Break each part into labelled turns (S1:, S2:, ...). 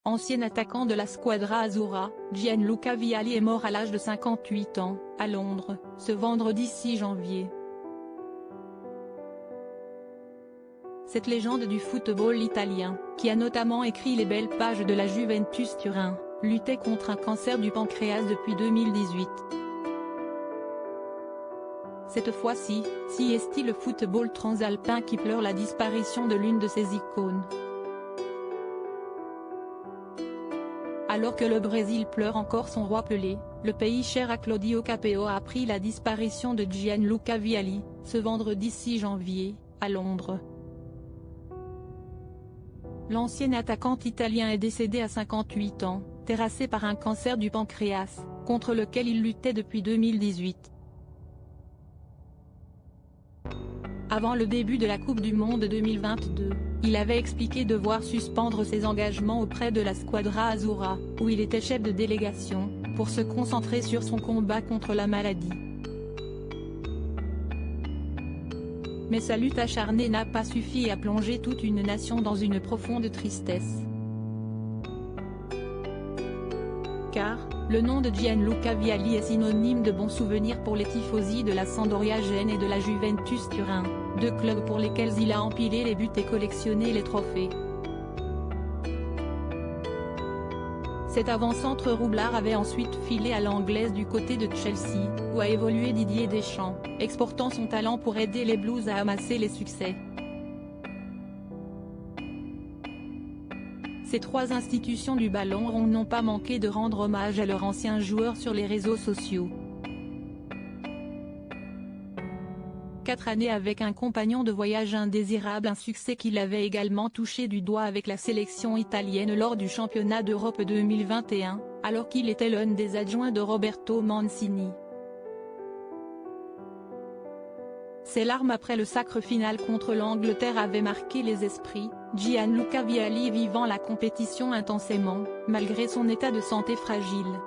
S1: ancien attaquant de la Squadra Azzurra, Gianluca Vialli est mort à l'âge de 58 ans, à Londres, ce vendredi 6 janvier. Cette légende du football italien, qui a notamment écrit les belles pages de la Juventus Turin, luttait contre un cancer du pancréas depuis 2018. Cette fois-ci, c'est le football transalpin qui pleure la disparition de l'une de ses icônes. Alors que le Brésil pleure encore son roi Pelé, le pays cher à Claudio Capeo a appris la disparition de Gianluca Vialli, ce vendredi 6 janvier, à Londres. L'ancien attaquant italien est décédé à 58 ans, terrassé par un cancer du pancréas, contre lequel il luttait depuis 2018. Avant le début de la Coupe du Monde 2022, il avait expliqué devoir suspendre ses engagements auprès de la Squadra Azzurra, où il était chef de délégation, pour se concentrer sur son combat contre la maladie. Mais sa lutte acharnée n'a pas suffi à plonger toute une nation dans une profonde tristesse. Car, le nom de Gianluca Vialli est synonyme de bons souvenirs pour les tifosi de la Sampdoria Gênes et de la Juventus Turin, deux clubs pour lesquels il a empilé les buts et collectionné les trophées. Cet avant-centre roublard avait ensuite filé à l'anglaise du côté de Chelsea, où a évolué Didier Deschamps, exportant son talent pour aider les Blues à amasser les succès. Ces trois institutions du ballon rond n'ont pas manqué de rendre hommage à leur ancien joueur sur les réseaux sociaux. 4 années avec un compagnon de voyage indésirable, un succès qu'il avait également touché du doigt avec la sélection italienne lors du championnat d'Europe 2021, alors qu'il était l'un des adjoints de Roberto Mancini. Ses larmes après le sacre final contre l'Angleterre avaient marqué les esprits, Gianluca Vialli vivant la compétition intensément, malgré son état de santé fragile.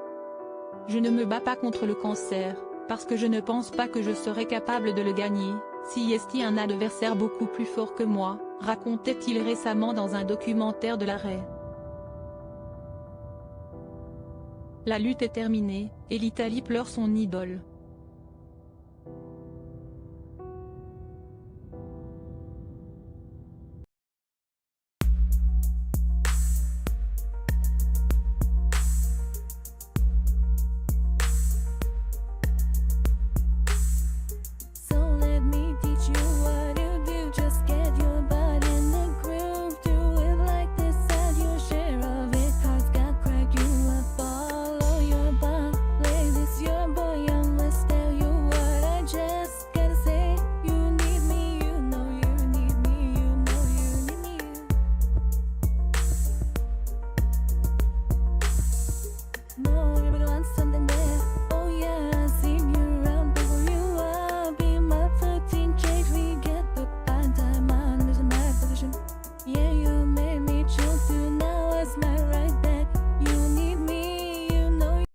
S1: « Je ne me bats pas contre le cancer, parce que je ne pense pas que je serai capable de le gagner, si est un adversaire beaucoup plus fort que moi », racontait-il récemment dans un documentaire de l'arrêt. La lutte est terminée, et l'Italie pleure son idole.